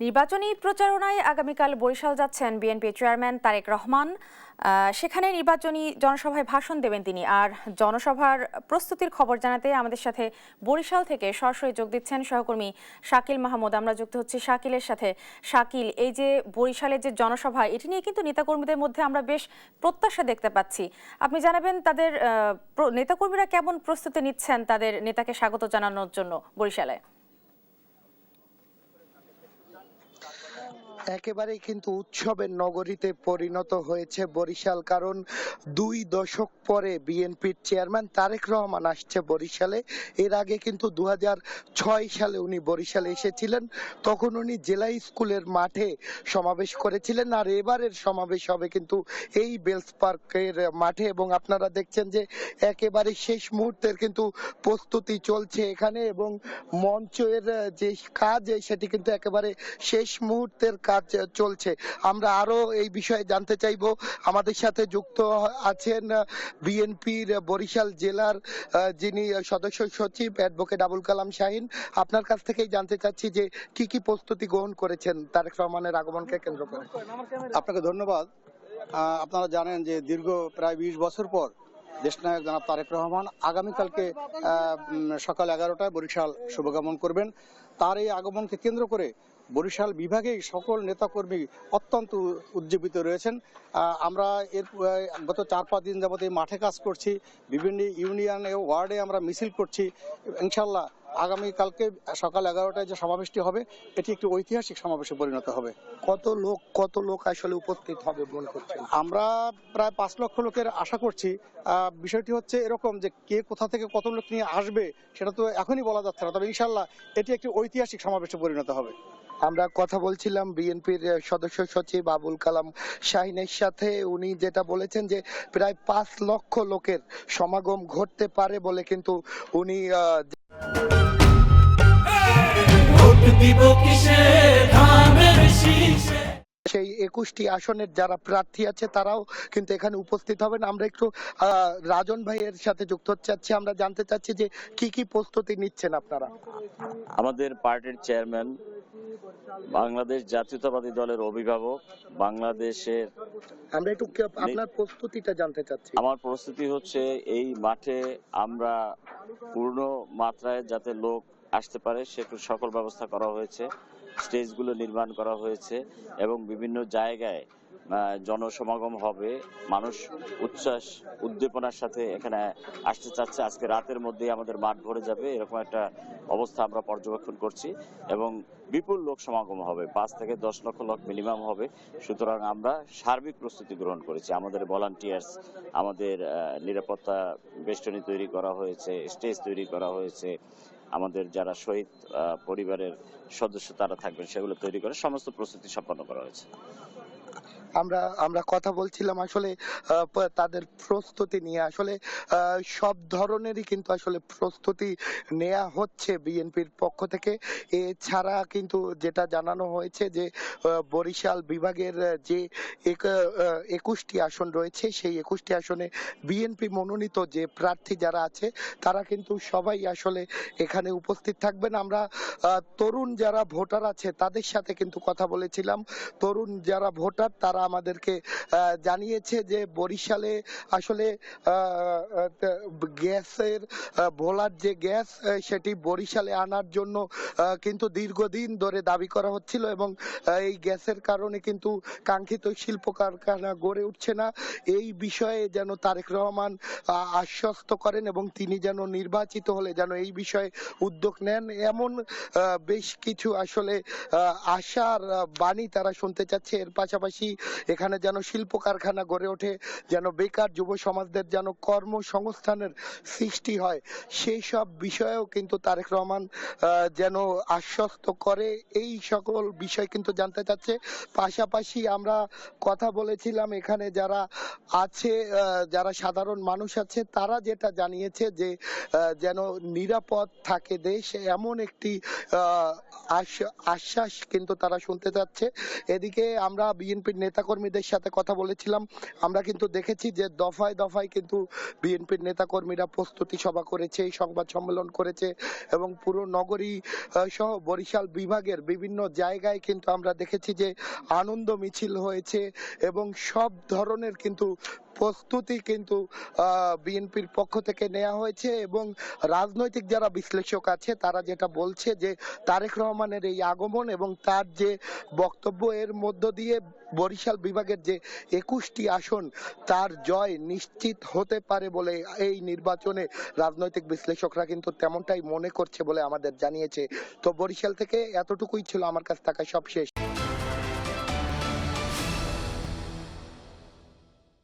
নির্বাচনী প্রচারণায় আগামীকাল বরিশাল যাচ্ছেন বিএনপি চেয়ারম্যান তারেক রহমান। সেখানে নির্বাচনী জনসভায় ভাষণ দেবেন তিনি। আর জনসভার প্রস্তুতির খবর জানাতে আমাদের সাথে বরিশাল থেকে সরাসরি যোগ দিচ্ছেন সহকর্মী শাকিল মাহমুদ। আমরা যুক্ত হচ্ছি শাকিলের সাথে। শাকিল, এই যে বরিশালের যে জনসভা, এটি নিয়ে কিন্তু নেতাকর্মীদের মধ্যে আমরা বেশ প্রত্যাশা দেখতে পাচ্ছি। আপনি জানাবেন তাদের নেতাকর্মীরা কেমন প্রস্তুতি নিচ্ছেন তাদের নেতাকে স্বাগত জানানোর জন্য বরিশালে? একেবারেই কিন্তু উৎসবের নগরীতে পরিণত হয়েছে বরিশাল, কারণ 2 দশক পরে বিএনপির চেয়ারম্যান তারেক রহমান আসছে বরিশালে। এর আগে কিন্তু 2006 সালে উনি বরিশালে এসেছিলেন, তখন উনি জেলা স্কুলের মাঠে সমাবেশ করেছিলেন। আর এবারের সমাবেশ হবে কিন্তু এই বেলস পার্কের মাঠে, এবং আপনারা দেখছেন যে একেবারে শেষ মুহূর্তের কিন্তু প্রস্তুতি চলছে এখানে, এবং মঞ্চের যে কাজ সেটি কিন্তু একেবারে শেষ মুহূর্তের কাজ চলছে। আমরা আরো এই বিষয়ে জানতে চাইবো। আমাদের সাথে যুক্ত আছেন বিএনপির বরিশাল জেলার যিনি সদস্য সচিব অ্যাডভোকেট আবুল কালাম শাহিন। আপনার কাছ থেকেই জানতে চাচ্ছি যে কি প্রস্তুতি গ্রহণ করেছেন তারেক রহমানের আগমনকে কেন্দ্র করে। আপনাকে ধন্যবাদ। আপনারা জানেন যে দীর্ঘ প্রায় 20 বছর পর দেশনায়ক জনাব তারেক রহমান আগামীকালকে সকাল 11টায় বরিশাল শুভগমন করবেন। তার এই আগমনকে কেন্দ্র করে বরিশাল বিভাগেই সকল নেতাকর্মী অত্যন্ত উজ্জীবিত রয়েছেন। আমরা এর গত 4-5 দিন যাবত এই মাঠে কাজ করছি, বিভিন্ন ইউনিয়ন ও ওয়ার্ডে আমরা মিছিল করছি। ইনশাল্লাহ আগামীকালকে সকাল 11টায় যে সমাবেশটি হবে, এটি একটি ঐতিহাসিক সমাবেশে পরিণত হবে। কত লোক আসলে উপস্থিত হবে মনে করছেন? আমরা প্রায় 5 লক্ষ লোকের আশা করছি। বিষয়টি হচ্ছে এরকম যে কে কোথা থেকে কত লোক নিয়ে আসবে সেটা তো এখনই বলা যাচ্ছে না, তবে ইনশাল্লাহ এটি একটি ঐতিহাসিক সমাবেশে পরিণত হবে। আমরা কথা বলছিলাম বিএনপির সদস্য সচিব আবুল কালাম শাহিনের সাথে। উনি যেটা বলেছেন যে প্রায় 5 লক্ষ লোকের সমাগম ঘটতে পারে বলে কিন্তু উনি সেই 21টি আসনের যারা প্রার্থী আছে তারাও কিন্তু এখানে উপস্থিত হবেন। আমরা একটু রাজন ভাইয়ের সাথে যুক্ত হতে চাচ্ছি। আমরা জানতে চাচ্ছি যে কি প্রস্তুতি নিচ্ছেন আপনারা? আমাদের পার্টির চেয়ারম্যান, বাংলাদেশ জাতীয়তাবাদী দলের অভিভাবক, বাংলাদেশের, আমরা একটু আপনার প্রস্তুতিটা জানতে চাচ্ছি। আমার প্রস্তুতি হচ্ছে এই মাঠে আমরা পূর্ণ মাত্রায় যাতে লোক আসতে পারে সেটু সকল ব্যবস্থা করা হয়েছে। স্টেজগুলো নির্মাণ করা হয়েছে এবং বিভিন্ন জায়গায় জনসমাগম হবে। মানুষ উচ্ছ্বাস উদ্দীপনার সাথে এখানে আসতে চাচ্ছে। আজকে রাতের মধ্যেই আমাদের মাঠ ভরে যাবে, এরকম একটা অবস্থা আমরা পর্যবেক্ষণ করছি এবং বিপুল লোক সমাগম হবে, 5 থেকে 10 লক্ষ লোক মিনিমাম হবে। সুতরাং আমরা সার্বিক প্রস্তুতি গ্রহণ করেছি। আমাদের ভলান্টিয়ার্স, আমাদের নিরাপত্তা বেষ্টনী তৈরি করা হয়েছে, স্টেজ তৈরি করা হয়েছে, আমাদের যারা শহীদ পরিবারের সদস্য তারা থাকবেন সেগুলো তৈরি করে সমস্ত প্রস্তুতি সম্পন্ন করা হয়েছে। আমরা কথা বলছিলাম আসলে তাদের প্রস্তুতি নিয়ে। আসলে সব ধরনেরই কিন্তু আসলে প্রস্তুতি নেওয়া হচ্ছে বিএনপির পক্ষ থেকে। এছাড়া কিন্তু যেটা জানানো হয়েছে যে বরিশাল বিভাগের যে 21টি আসন রয়েছে, সেই 21টি আসনে বিএনপি মনোনীত যে প্রার্থী যারা আছে তারা কিন্তু সবাই আসলে এখানে উপস্থিত থাকবেন। আমরা তরুণ যারা ভোটার আছে তাদের সাথে কিন্তু কথা বলেছিলাম। তরুণ যারা ভোটার তারা আমাদেরকে জানিয়েছে যে বরিশালে আসলে গ্যাসের ভোলার যে গ্যাস সেটি বরিশালে আনার জন্য কিন্তু দীর্ঘদিন ধরে দাবি করা হচ্ছিল, এবং এই গ্যাসের কারণে কিন্তু কাঙ্ক্ষিত শিল্প কারখানা গড়ে উঠছে না। এই বিষয়ে যেন তারেক রহমান আশ্বস্ত করেন এবং তিনি যেন নির্বাচিত হলে যেন এই বিষয়ে উদ্যোগ নেন, এমন বেশ কিছু আসলে আশার বাণী তারা শুনতে চাচ্ছে। এর পাশাপাশি এখানে যেন শিল্প কারখানা গড়ে ওঠে, যেন বেকার যুব সমাজদের যেন কর্মসংস্থানের সৃষ্টি হয়, সেই সব বিষয়েও কিন্তু তারেক রহমান যেন আশ্বস্ত করে, এই সকল বিষয় কিন্তু জানতে চাচ্ছে। পাশাপাশি আমরা কথা বলেছিলাম এখানে যারা আছে, যারা সাধারণ মানুষ আছে, তারা যেটা জানিয়েছে যে যেন নিরাপদ থাকে দেশ, এমন একটি আশ্বাস কিন্তু তারা শুনতে চাচ্ছে। এদিকে আমরা বিএনপির নেতা নেতাকর্মীদের সাথে কথা বলেছিলাম, আমরা কিন্তু দেখেছি যে দফায় দফায় কিন্তু বিএনপির নেতাকর্মীরা প্রস্তুতি সভা করেছে, সংবাদ সম্মেলন করেছে এবং পুরো নগরী সহ বরিশাল বিভাগের বিভিন্ন জায়গায় কিন্তু আমরা দেখেছি যে আনন্দ মিছিল হয়েছে এবং সব ধরনের কিন্তু প্রস্তুতি কিন্তু বিএনপির পক্ষ থেকে নেওয়া হয়েছে। এবং রাজনৈতিক যারা বিশ্লেষক আছে তারা যেটা বলছে যে তারেক রহমানের এই আগমন এবং তার যে বক্তব্য এর মধ্য দিয়ে বরিশাল বিভাগের যে 21টি আসন তার জয় নিশ্চিত হতে পারে বলে এই নির্বাচনে রাজনৈতিক বিশ্লেষকরা কিন্তু তেমনটাই মনে করছে বলে আমাদের জানিয়েছে। তো বরিশাল থেকে এতটুকুই ছিল আমার কাছ থেকে সব শেষ।